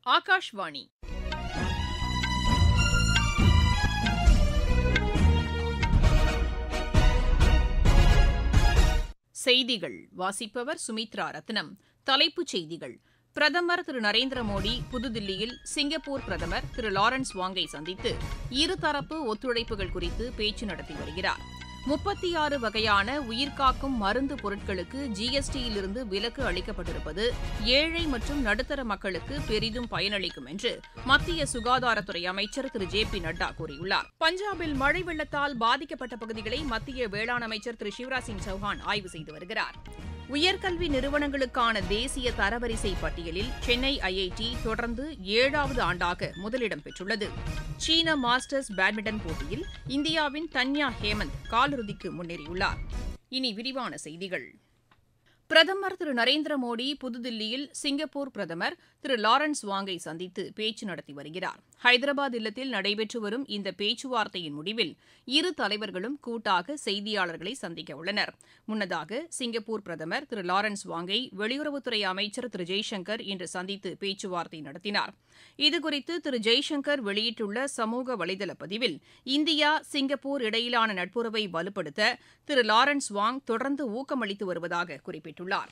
ஆகாஷ்வாணி செய்திகள் வாசிப்பவர் சுமித்ரா ரத்னம். தலைப்புச் செய்திகள்: பிரதமர் திரு நரேந்திர மோடி புதுதில்லியில் சிங்கப்பூர் பிரதமர் திரு லாரன்ஸ் வாங்கை சந்தித்து இருதரப்பு ஒத்துழைப்புகள் குறித்து பேச்சு நடத்தி வருகிறார். 36 வகையான உயிர்காக்கும் மருந்து பொருட்களுக்கு ஜிஎஸ்டியிலிருந்து விலக்கு அளிக்கப்பட்டிருப்பது ஏழை மற்றும் நடுத்தர மக்களுக்கு பெரிதும் பயனளிக்கும் என்று மத்திய சுகாதாரத்துறை அமைச்சர் திரு ஜே.பி. நட்டா கூறியுள்ளார். பஞ்சாபில் மழை வெள்ளத்தால் பாதிக்கப்பட்ட பகுதிகளை மத்திய வேளாண் அமைச்சர் திரு சிவராஜ் சிங் சௌஹான் ஆய்வு செய்து வருகிறார். உயர்கல்வி நிறுவனங்களுக்கான தேசிய தரவரிசை பட்டியலில் சென்னை ஐஐடி தொடர்ந்து 7வது ஆண்டாக முதலிடம் பெற்றுள்ளது. சீன மாஸ்டர்ஸ் பேட்மிண்டன் போட்டியில் இந்தியாவின் தன்யா ஹேமந்த் காலிறுதிக்கு முன்னேறியுள்ளார். இனி விரிவான செய்திகள். பிரதமர் திரு நரேந்திர மோடி புதுதில்லியில் சிங்கப்பூர் பிரதமர் திரு லாரன்ஸ் வாங்கை சந்தித்து பேச்சு நடத்தி வருகிறார். ஹைதராபாத் இல்லத்தில் நடைபெற்று வரும் இந்த பேச்சுவார்த்தையின் முடிவில் இரு தலைவர்களும் கூட்டாக செய்தியாளர்களை சந்திக்க உள்ளனர். முன்னதாக சிங்கப்பூர் பிரதமர் திரு லாரன்ஸ் வாங்கை வெளியுறவுத்துறை அமைச்சர் திரு ஜெய்சங்கர் இன்று சந்தித்து பேச்சுவார்த்தை நடத்தினார். இதுகுறித்து திரு ஜெய்சங்கர் வெளியிட்டுள்ள சமூக வலைதள பதிவில், இந்தியா சிங்கப்பூர் இடையிலான நட்புறவை வலுப்படுத்த திரு லாரன்ஸ் வாங் தொடர்ந்து ஊக்கமளித்து வருவதாக குறிப்பிட்டுள்ளார்.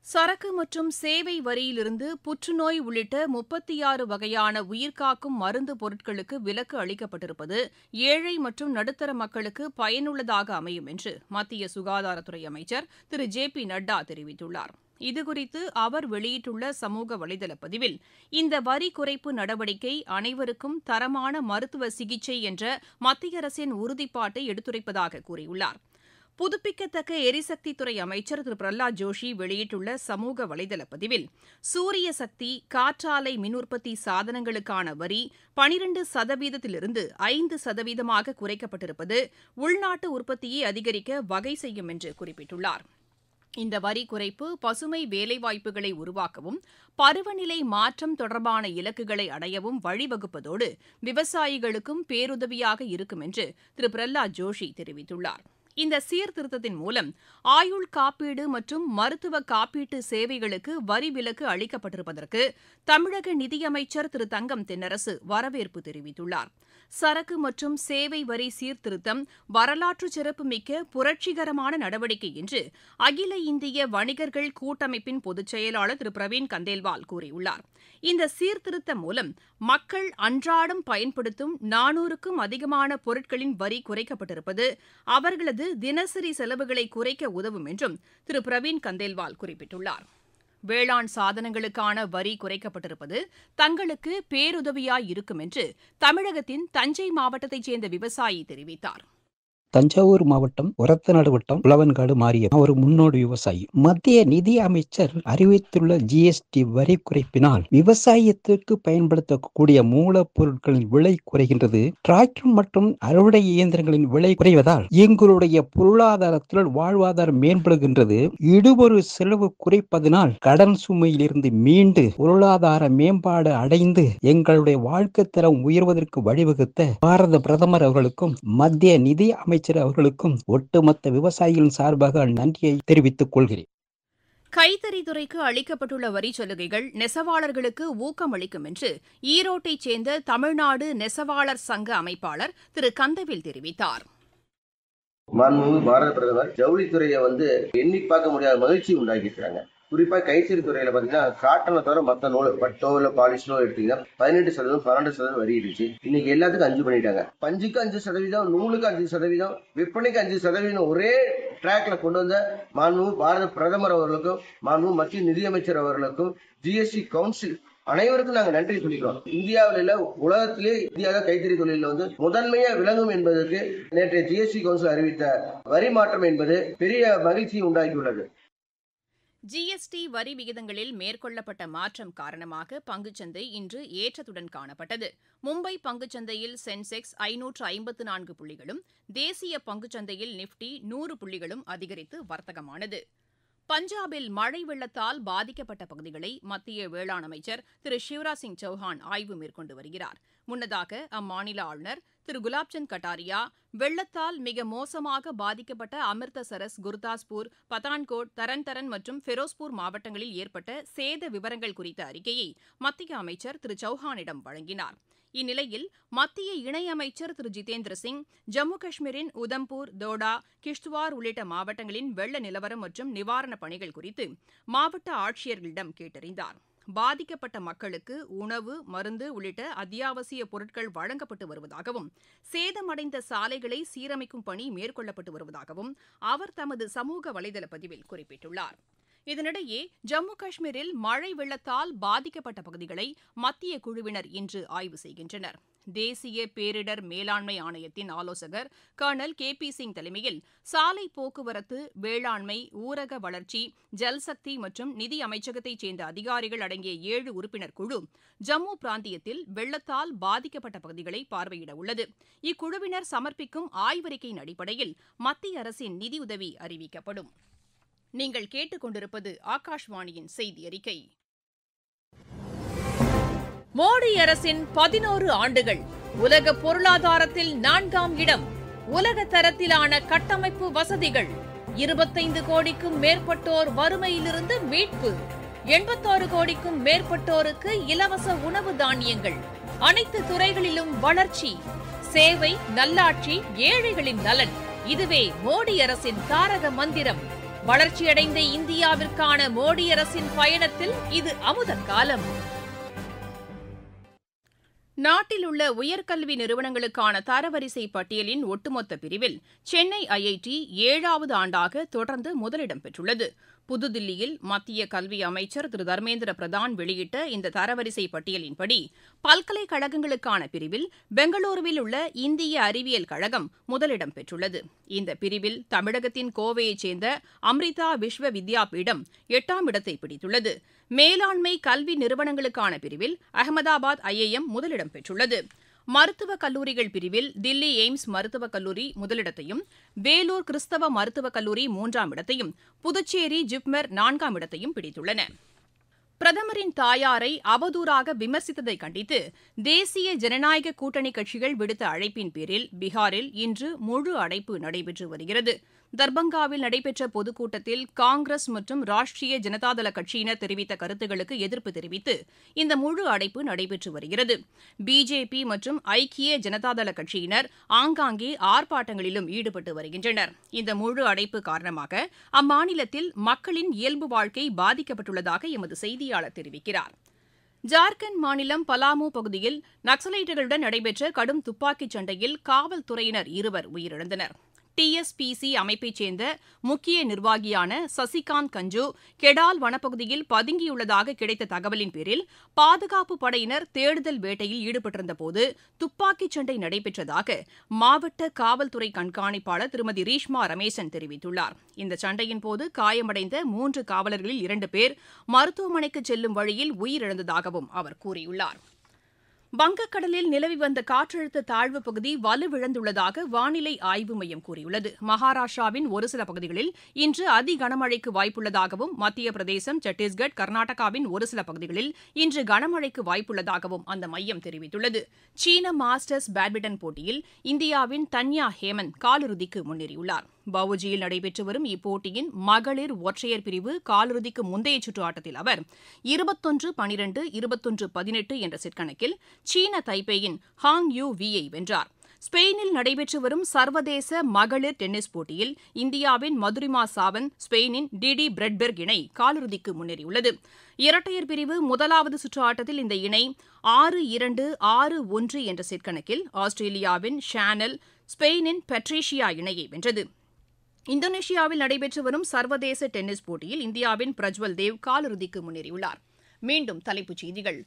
சரக்கு மற்றும் சேவை வரியிலிருந்து புற்றுநோய் உள்ளிட்ட 36 வகையான உயிர்காக்கும் மருந்து பொருட்களுக்கு விலக்கு அளிக்கப்பட்டிருப்பது ஏழை மற்றும் நடுத்தர மக்களுக்கு பயனுள்ளதாக அமையும் என்று மத்திய சுகாதாரத்துறை அமைச்சர் திரு ஜே.பி. நட்டா தெரிவித்துள்ளார். இதுகுறித்து அவர் வெளியிட்டுள்ள சமூக வலைதள பதிவில், இந்த வரி குறைப்பு நடவடிக்கை அனைவருக்கும் தரமான மருத்துவ சிகிச்சை என்ற மத்திய அரசின் உறுதிப்பாட்டை எடுத்துரைப்பதாக கூறியுள்ளார். புதுப்பிக்கத்தக்க எரிசக்தித்துறை அமைச்சர் திரு பிரஹ்லாத் ஜோஷி வெளியிட்டுள்ள சமூக வலைதள பதிவில், சூரிய சக்தி, காற்றாலை மின் உற்பத்தி சாதனங்களுக்கான வரி 12%லிருந்து 5%ஆக குறைக்கப்பட்டிருப்பது உள்நாட்டு உற்பத்தியை அதிகரிக்க வகை செய்யும் என்று குறிப்பிட்டுள்ளார். இந்த வரி குறைப்பு பசுமை வேலைவாய்ப்புகளை உருவாக்கவும் பருவநிலை மாற்றம் தொடர்பான இலக்குகளை அடையவும் வழிவகுப்பதோடு விவசாயிகளுக்கும் பேருதவியாக இருக்கும் என்று திரு பிரஹ்லாத் ஜோஷி தெரிவித்துள்ளார். இந்த சீர்திருத்தத்தின் மூலம் ஆயுள் காப்பீடு மற்றும் மருத்துவ காப்பீட்டு சேவைகளுக்கு வரி விலக்கு அளிக்கப்பட்டிருப்பதற்கு தமிழக நிதியமைச்சர் திரு தங்கம் தென்னரசு வரவேற்பு தெரிவித்துள்ளார். சரக்கு மற்றும் சேவை வரி சீர்திருத்தம் வரலாற்று சிறப்புமிக்க புரட்சிகரமான நடவடிக்கை என்று அகில இந்திய வணிகர்கள் கூட்டமைப்பின் பொதுச் செயலாளர் திரு பிரவீன் கந்தேல்வால் கூறியுள்ளார். இந்த சீர்திருத்தம் மூலம் மக்கள் அன்றாடம் பயன்படுத்தும் 400க்கும் அதிகமான பொருட்களின் வரி குறைக்கப்பட்டிருப்பது அவர்களது தினசரி செலவுகளை குறைக்க உதவும் என்றும் திரு பிரவீன் கந்தேல்வால் குறிப்பிட்டுள்ளார். வேளாண் சாதனங்களுக்கான வரி குறைக்கப்பட்டிருப்பது தங்களுக்கு பேருதவியாய் இருக்கும் என்று தமிழகத்தின் தஞ்சை மாவட்டத்தைச் சேர்ந்த விவசாயி தெரிவித்தார். தஞ்சாவூர் மாவட்டம் ஒரத்தநாடு வட்டம் உழவன்காடு மாரியப்பன் ஒரு முன்னோடி விவசாயி. மத்திய நிதி அமைச்சர் அறிவித்துள்ள ஜிஎஸ்டி வரி குறைப்பினால் விவசாயத்திற்கு பயன்படுத்தக்கூடிய மூலப்பொருட்களின் விலை குறைகின்றது. டிராக்டர் மற்றும் அறுவடை இயந்திரங்களின் விலை குறைவதால் எங்களுடைய பொருளாதாரத்தில் வாழ்வாதாரம் மேம்படுகின்றது. இடுபொரு செலவு குறைப்பதனால் கடன் சுமையிலிருந்து மீண்டு பொருளாதார மேம்பாடு அடைந்து எங்களுடைய வாழ்க்கை தரம் உயர்வதற்கு வழிவகுத்த பாரத பிரதமர் அவர்களுக்கும் மத்திய நிதி அமைச்சர் அவர்களுக்கும் ஒட்டுமொத்த விவசாயிகளின் சார்பாக நன்றியை தெரிவித்துக் கொள்கிறேன். கைத்தறித்துறைக்கு அளிக்கப்பட்டுள்ள வரி சலுகைகள் நெசவாளர்களுக்கு ஊக்கமளிக்கும் என்று ஈரோட்டைச் சேர்ந்த தமிழ்நாடு நெசவாளர் சங்க அமைப்பாளர் திரு கந்தவேல் தெரிவித்தார். மாண்புமிகு பாரத பிரதமர் ஜவுளித்துறையை எண்ணி பார்க்க முடியாத மகிழ்ச்சி உண்டாக்கி இருக்காங்க. குறிப்பா கைத்தறி துறையில பாத்தீங்கன்னா காட்டனை தவிர மத்த நூல் பட்டோ இல்ல பாலிஸ்டோ எடுத்தீங்கன்னா 18%, 12% வரி இருந்துச்சு. இன்னைக்கு எல்லாத்துக்கும் 5 பண்ணிட்டாங்க. பஞ்சுக்கு 5%, நூலுக்கு 5%, விற்பனைக்கு 5%, ஒரே டிராக்ல கொண்டு வந்த மாண்புமிகு பாரத பிரதமர் அவர்களுக்கும் மாண்புமிகு மத்திய நிதியமைச்சர் அவர்களுக்கும் ஜிஎஸ்டி கவுன்சில் அனைவருக்கும் நாங்க நன்றி சொல்லிக்கிறோம். இந்தியாவில உலகத்திலே இந்தியாவை கைத்தறி தொழில முதன்மையா விளங்கும் என்பதற்கு நேற்றைய ஜிஎஸ்டி கவுன்சில் அறிவித்த வரி மாற்றம் என்பது பெரிய மகிழ்ச்சியை உண்டாக்கியுள்ளது. ஜிஎஸ்டி வரி விகிதங்களில் மேற்கொள்ளப்பட்ட மாற்றம் காரணமாக பங்குச்சந்தை இன்று ஏற்றத்துடன் காணப்பட்டது. மும்பை பங்குச்சந்தையில் சென்செக்ஸ் 554 புள்ளிகளும், தேசிய பங்குச்சந்தையில் நிப்டி 100 புள்ளிகளும் அதிகரித்து வர்த்தகமானது. பஞ்சாபில் மழை வெள்ளத்தால் பாதிக்கப்பட்ட பகுதிகளை மத்திய வேளாண் அமைச்சர் திரு சிவராஜ் சிங் சௌஹான் ஆய்வு மேற்கொண்டு வருகிறார். முன்னதாக அம்மாநில ஆளுநர் திரு குலாப்சந்த் கட்டாரியா வெள்ளத்தால் மிக மோசமாக பாதிக்கப்பட்ட அமிர்தசரஸ், குர்தாஸ்பூர், பதான்கோட், தரன் மற்றும் ஃபெரோஸ்பூர் மாவட்டங்களில் ஏற்பட்ட சேத விவரங்கள் குறித்த அறிக்கையை மத்திய அமைச்சர் திரு சௌஹானிடம் வழங்கினார். இந்நிலையில் மத்திய இணையமைச்சர் திரு ஜிதேந்திர சிங் ஜம்மு காஷ்மீரின் உதம்பூர், தோடா, கிஷ்துவார் உள்ளிட்ட மாவட்டங்களின் வெள்ள நிலவரம் மற்றும் நிவாரணப் பணிகள் குறித்து மாவட்ட ஆட்சியர்களிடம் கேட்டறிந்தார். பாதிக்கப்பட்ட மக்களுக்கு உணவு, மருந்து உள்ளிட்ட அத்தியாவசிய பொருட்கள் வழங்கப்பட்டு வருவதாகவும் சேதமடைந்த சாலைகளை சீரமைக்கும் பணி மேற்கொள்ளப்பட்டு வருவதாகவும் அவர் தமது சமூக வலைதள பதிவில் குறிப்பிட்டுள்ளார். இதனிடையே ஜம்மு காஷ்மீரில் மழை வெள்ளத்தால் பாதிக்கப்பட்ட பகுதிகளை மத்திய குழுவினர் இன்று ஆய்வு செய்கின்றனர். தேசிய பேரிடர் மேலாண்மை ஆணையத்தின் ஆலோசகர் கர்னல் கே.பி. சிங் தலைமையில் சாலை போக்குவரத்து, வேளாண்மை, ஊரக வளர்ச்சி, ஜல்சக்தி மற்றும் நிதி அமைச்சகத்தைச் சேர்ந்த அதிகாரிகள் அடங்கிய 7 உறுப்பினர் குழு ஜம்மு பிராந்தியத்தில் வெள்ளத்தால் பாதிக்கப்பட்ட பகுதிகளை பார்வையிட உள்ளது. இக்குழுவினர் சமர்ப்பிக்கும் ஆய்வறிக்கையின் அடிப்படையில் மத்திய அரசின் நிதியுதவி அறிவிக்கப்படும். நீங்கள் கேட்டுக்கொண்டிருப்பது ஆகாஷ்வாணியின் செய்தி அறிக்கை. மோடி அரசின் 11 ஆண்டுகள். உலக பொருளாதாரத்தில் 4ஆம் இடம். உலக தரத்திலான கட்டமைப்பு வசதிகள். 25 கோடிக்கும் மேற்பட்டோர் வறுமையிலிருந்து மீட்பு. 86 கோடிக்கும் மேற்பட்டோருக்கு இலவச உணவு தானியங்கள். அனைத்து துறைகளிலும் வளர்ச்சி. சேவை, நல்லாட்சி, ஏழைகளின் நலன். இதுவே மோடி அரசின் தாரக மந்திரம். வளர்ச்சியடைந்த இந்தியாவிற்கான மோடி அரசின் பயணத்தில் இது அமுத காலம். நாட்டில் உள்ள உயர்கல்வி நிறுவனங்களுக்கான தரவரிசை பட்டியலின் ஒட்டுமொத்த பிரிவில் சென்னை ஐஐடி 7வது ஆண்டாக தொடர்ந்து முதலிடம் பெற்றுள்ளது. புதுதில்லியில் மத்திய கல்வி அமைச்சர் திரு தர்மேந்திர பிரதான் வெளியிட்ட இந்த தரவரிசை பட்டியலின்படி பல்கலைக்கழகங்களுக்கான பிரிவில் பெங்களூருவில் உள்ள இந்திய அறிவியல் கழகம் முதலிடம் பெற்றுள்ளது. இந்த பிரிவில் தமிழகத்தின் கோவையைச் சேர்ந்த அம்ரிதா விஸ்வ வித்யாபீடம் 8ஆம் இடத்தை பிடித்துள்ளது. மேலாண்மை கல்வி நிறுவனங்களுக்கான பிரிவில் அகமதாபாத் ஐஐஎம் முதலிடம் பெற்றுள்ளது. மருத்துவக் கல்லூரிகள் பிரிவில் தில்லி எய்ம்ஸ் மருத்துவக் கல்லூரி முதலிடத்தையும், வேலூர் கிறிஸ்தவ மருத்துவக் கல்லூரி 3ஆம் இடத்தையும், புதுச்சேரி ஜிப்மர் 4ஆம் இடத்தையும் பிடித்துள்ளன. பிரதமரின் தாயாரை அவதூறாக விமர்சித்ததை கண்டித்து தேசிய ஜனநாயக கூட்டணி கட்சிகள் விடுத்த அழைப்பின் பேரில் பீகாரில் இன்று முழு அடைப்பு நடைபெற்று வருகிறது. தர்பங்காவில் நடைபெற்ற பொதுக்கூட்டத்தில் காங்கிரஸ் மற்றும் ராஷ்டிரிய ஜனதாதள கட்சியினர் தெரிவித்த கருத்துக்களுக்கு எதிர்ப்பு தெரிவித்து இந்த முழு அடைப்பு நடைபெற்று வருகிறது. பிஜேபி மற்றும் ஐக்கிய ஜனதாதள கட்சியினர் ஆங்காங்கே ஆர்ப்பாட்டங்களிலும் ஈடுபட்டு வருகின்றனர். இந்த முழு அடைப்பு காரணமாக அம்மாநிலத்தில் மக்களின் இயல்பு வாழ்க்கை பாதிக்கப்பட்டுள்ளதாக எமது செய்தியாளர் தெரிவிக்கிறார். ஜார்க்கண்ட் மாநிலம் பலாமு பகுதியில் நக்சலைட்டுகளுடன் நடைபெற்ற கடும் துப்பாக்கிச் சண்டையில் காவல்துறையினர் 2 உயிரிழந்தனர். டிஎஸ்பிசி அமைப்பைச் சேர்ந்த முக்கிய நிர்வாகியான சசிகாந்த் கஞ்சு கெடால் வனப்பகுதியில் பதுங்கியுள்ளதாக கிடைத்த தகவலின் பேரில் பாதுகாப்பு படையினர் தேடுதல் வேட்டையில் ஈடுபட்டிருந்தபோது துப்பாக்கிச் சண்டை நடைபெற்றதாக மாவட்ட காவல்துறை கண்காணிப்பாளர் திருமதி ரீஷ்மா ரமேசன் தெரிவித்துள்ளார். இந்த சண்டையின்போது காயமடைந்த 3 காவலர்களில் 2 பேர் மருத்துவமனைக்கு செல்லும் வழியில் உயிரிழந்ததாகவும் அவர் கூறியுள்ளார். வங்கக்கடலில் நிலவி வந்த காற்றழுத்த தாழ்வு பகுதி வலுவிழந்துள்ளதாக வானிலை ஆய்வு மையம் கூறியுள்ளது. மகாராஷ்டிராவின் ஒரு சில பகுதிகளில் இன்று அதி கனமழைக்கு வாய்ப்புள்ளதாகவும், மத்திய பிரதேசம், சத்தீஸ்கர், கர்நாடகாவின் ஒரு சில பகுதிகளில் இன்று கனமழைக்கு வாய்ப்புள்ளதாகவும் அந்த மையம் தெரிவித்துள்ளது. சீன மாஸ்டர்ஸ் பேட்மிண்டன் போட்டியில் இந்தியாவின் தன்யா ஹேமந்த் காலிறுதிக்கு முன்னேறியுள்ளார். பவுஜியில் நடைபெற்று வரும் இப்போட்டியின் மகளிர் ஒற்றையர் பிரிவு காலிறுதிக்கு முந்தைய சுற்று ஆட்டத்தில் அவர் 21-12, 21-18 என்ற செட் கணக்கில் சீன தைப்பேயின் ஹாங் யூ வியை வென்றார். ஸ்பெயினில் நடைபெற்று வரும் சர்வதேச மகளிர் டென்னிஸ் போட்டியில் இந்தியாவின் மதுரிமா சாவந்த், ஸ்பெயினின் டிடி பிரெட்பெர்க் இணை காலிறுதிக்கு முன்னேறியுள்ளது. இரட்டையர் பிரிவு முதலாவது சுற்று ஆட்டத்தில் இந்த இணை 6-2, 6-1 என்ற செட் கணக்கில் ஆஸ்திரேலியாவின் ஷானல், ஸ்பெயினின் பெட்ரிஷியா இணையை வென்றது. இந்தோனேஷியாவில் நடைபெற்று வரும் சர்வதேச டென்னிஸ் போட்டியில் இந்தியாவின் பிரஜ்வல் தேவ் காலிறுதிக்கு முன்னேறியுள்ளார். மீண்டும் தலைப்புச் செய்திகள்.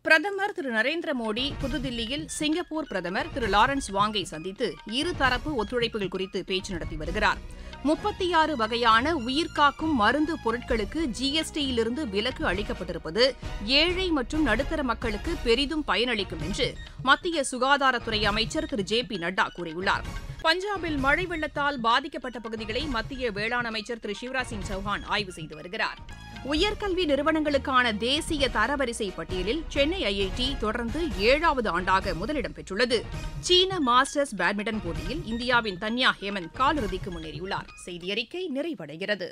பிரதமர் திரு நரேந்திர மோடி புதுதில்லியில் சிங்கப்பூர் பிரதமர் திரு லாரன்ஸ் வாங்கை சந்தித்து இருதரப்பு ஒத்துழைப்புகள் குறித்து பேச்சு நடத்தி வருகிறார். 36 வகையான உயிர்காக்கும் மருந்து பொருட்களுக்கு ஜிஎஸ்டியிலிருந்து விலக்கு அளிக்கப்பட்டிருப்பது ஏழை மற்றும் நடுத்தர மக்களுக்கு பெரிதும் பயனளிக்கும் என்று மத்திய சுகாதாரத்துறை அமைச்சர் திரு ஜே.பி. நட்டா கூறியுள்ளார். பஞ்சாபில் மழை வெள்ளத்தால் பாதிக்கப்பட்ட பகுதிகளை மத்திய வேளாண் அமைச்சர் திரு சிவராஜ் சிங் சௌஹான் ஆய்வு செய்து வருகிறார். உயர்கல்வி நிறுவனங்களுக்கான தேசிய தரவரிசை பட்டியலில் சென்னை ஐஐடி தொடர்ந்து 7வது ஆண்டாக முதலிடம் பெற்றுள்ளது. சீன மாஸ்டர்ஸ் பேட்மிண்டன் போட்டியில் இந்தியாவின் தன்யா ஹேமந்த் காலிறுதிக்கு முன்னேறியுள்ளார். செய்தியறிக்கை நிறைவடைகிறது.